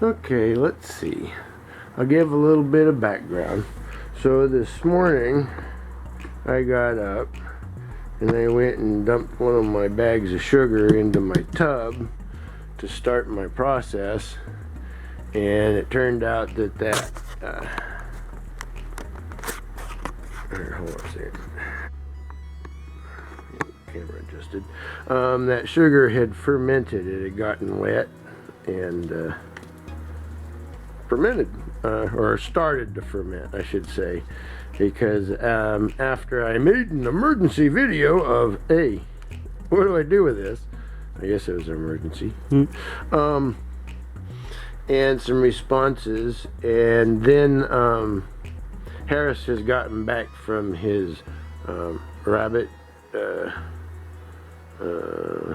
Okay, let's see. I'll give a little bit of background. So this morning I got up and I went and dumped one of my bags of sugar into my tub to start my process, and it turned out that here, hold on a second. Camera adjusted. That sugar had fermented. It had gotten wet and fermented, or started to ferment, I should say, because after I made an emergency video of, hey, what do I do with this? I guess it was an emergency. And some responses, and then Harris has gotten back from his rabbit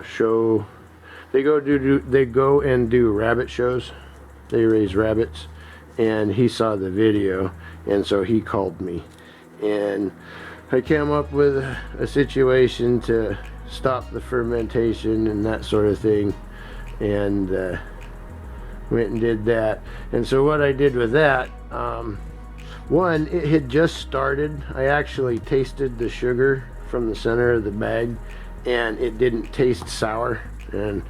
show. They go and do rabbit shows. They raise rabbits, and he saw the video, and so he called me, and I came up with a situation to stop the fermentation and that sort of thing, and went and did that. And so what I did with that, one, it had just started. I actually tasted the sugar from the center of the bag, and it didn't taste sour, and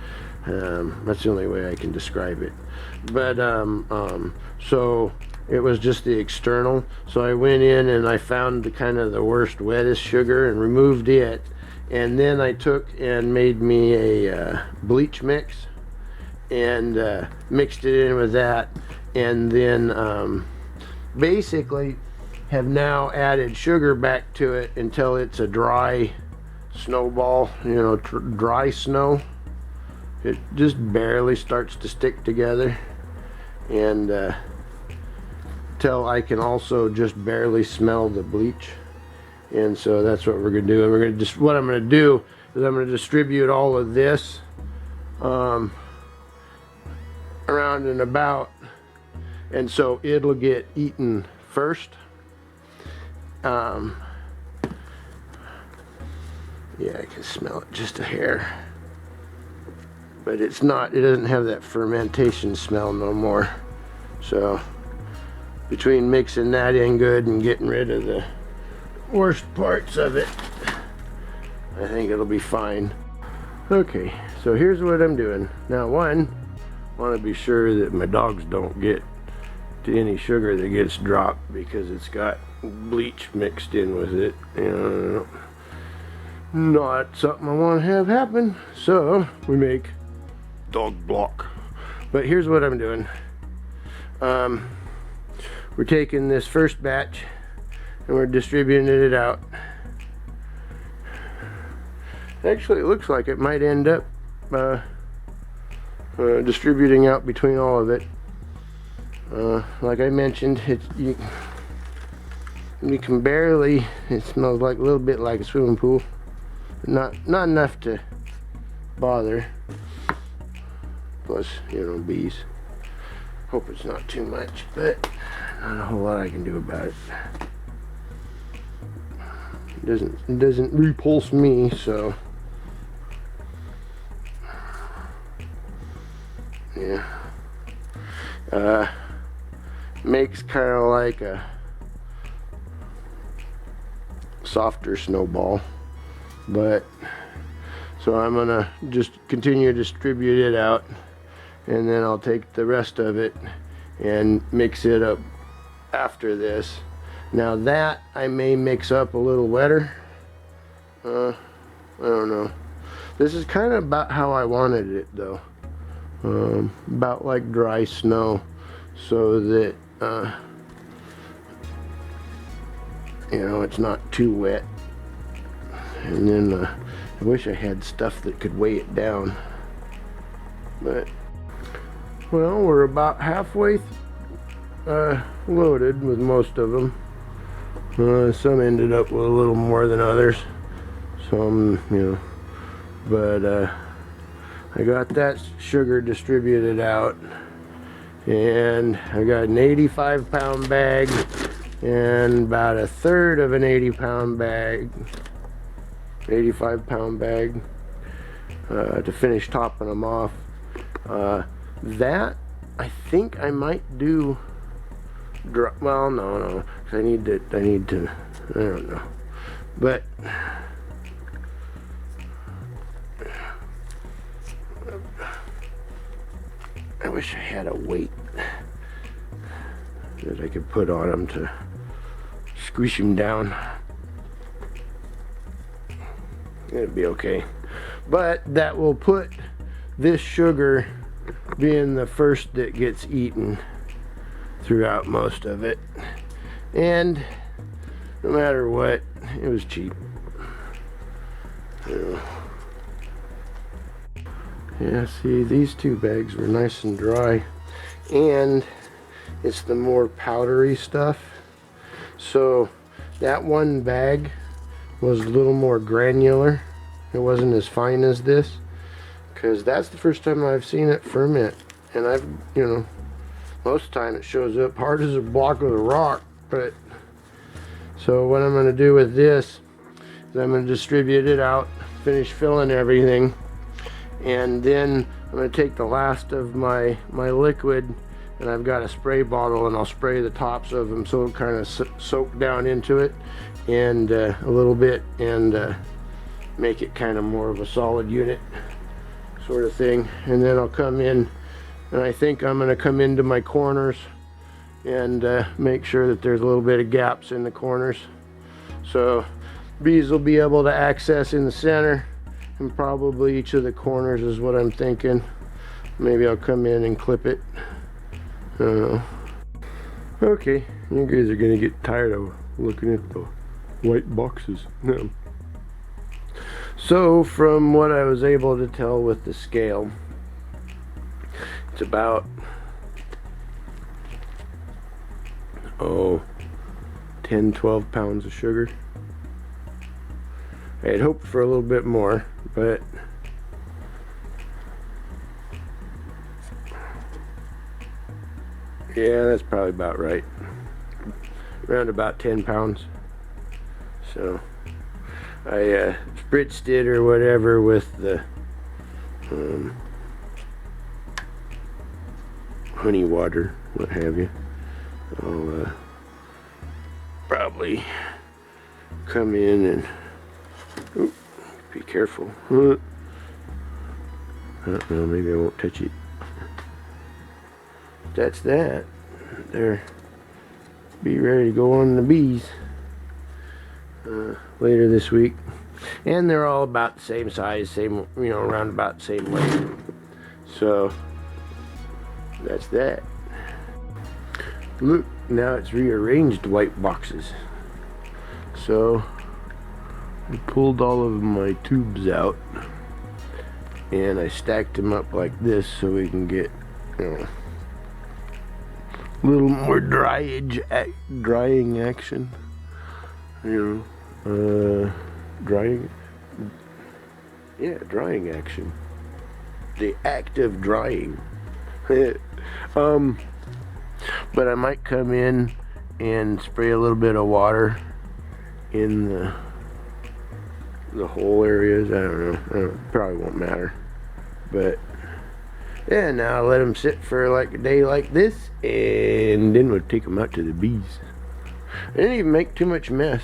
that's the only way I can describe it. But so it was just the external. So I went in and I found the kind of the worst, wettest sugar and removed it, and then I took and made me a bleach mix and mixed it in with that, and then basically have now added sugar back to it until it's a dry snowball, you know, dry snow. It just barely starts to stick together, and till I can also just barely smell the bleach. And so that's what we're gonna do. And we're gonna just, what I'm gonna do is I'm gonna distribute all of this around and about, and so it'll get eaten first. Yeah, I can smell it just a hair, but it's not, it doesn't have that fermentation smell no more. So between mixing that in good and getting rid of the worst parts of it, I think it'll be fine. Okay, so here's what I'm doing. Now, one, I want to be sure that my dogs don't get to any sugar that gets dropped because it's got bleach mixed in with it. You know, not something I want to have happen. So we make dog block. But here's what I'm doing. We're taking this first batch and we're distributing it out. Actually, it looks like it might end up distributing out between all of it. Like I mentioned, you can barely, it smells like a little bit like a swimming pool. Not enough to bother. Plus, you know, bees. Hope it's not too much, but not a whole lot I can do about it. It doesn't repulse me, so yeah. Makes kind of like a softer snowball, but so I'm gonna just continue to distribute it out, and then I'll take the rest of it and mix it up after this. Now that I may mix up a little wetter. I don't know. This is kind of about how I wanted it though. About like dry snow, so that you know, it's not too wet. And then I wish I had stuff that could weigh it down, but well, we're about halfway loaded with most of them. Some ended up with a little more than others, some, you know, but I got that sugar distributed out, and I got an 85-pound bag and about a third of an 85-pound bag to finish topping them off. That I think I might do well, no, 'cause I need to, I don't know. But I wish I had a weight that I could put on them to squish them down. It'd be okay. But that will put this sugar being the first that gets eaten throughout most of it. And no matter what, it was cheap. Yeah, see, these 2 bags were nice and dry, and it's the more powdery stuff. So that 1 bag was a little more granular. It wasn't as fine as this, because that's the first time I've seen it ferment. And I've, you know, most of the time it shows up hard as a block of rock. But so what I'm going to do with this is I'm going to distribute it out, finish filling everything, and then I'm going to take the last of my liquid, and I've got a spray bottle, and I'll spray the tops of them so it'll kind of soak down into it and a little bit, and make it kind of more of a solid unit sort of thing. And then I'll come in, and I think I'm going to come into my corners and make sure that there's a little bit of gaps in the corners, so bees will be able to access in the center, and probably each of the corners is what I'm thinking. Maybe I'll come in and clip it. I don't know. Okay, you guys are gonna get tired of looking at the white boxes. No. So from what I was able to tell with the scale, it's about 10-12 pounds of sugar. I had hoped for a little bit more, but yeah, that's probably about right. Around about 10 pounds. So I spritzed it or whatever with the honey water, what have you. I'll probably come in and be careful. I don't know, maybe I won't touch it. That's that. There. Be ready to go on the bees later this week. And they're all about the same size, same, you know, around about the same weight. So that's that. Look, now it's rearranged white boxes. So I pulled all of my tubes out and I stacked them up like this so we can get, you know, a little more drying action. You know, drying action. The act of drying. But I might come in and spray a little bit of water in the whole areas. I don't know. Probably won't matter. But yeah, now I'll let them sit for like a day like this, and then we'll take them out to the bees. I didn't even make too much mess.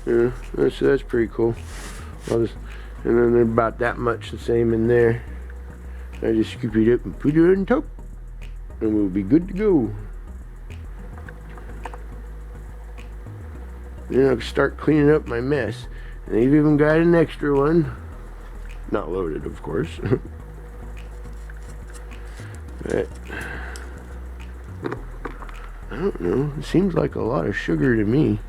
Yeah, that's pretty cool. And then there's about that much the same in there. I just scoop it up and put it on top, and we'll be good to go. Then I'll start cleaning up my mess. And they've even got an extra one. Not loaded, of course. But I don't know. It seems like a lot of sugar to me.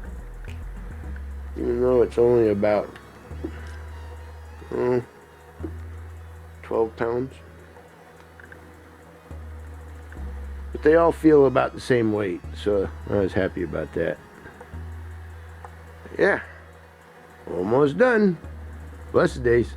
Even though it's only about 12 pounds. But they all feel about the same weight, so I was happy about that. Yeah. Almost done. Blessed days.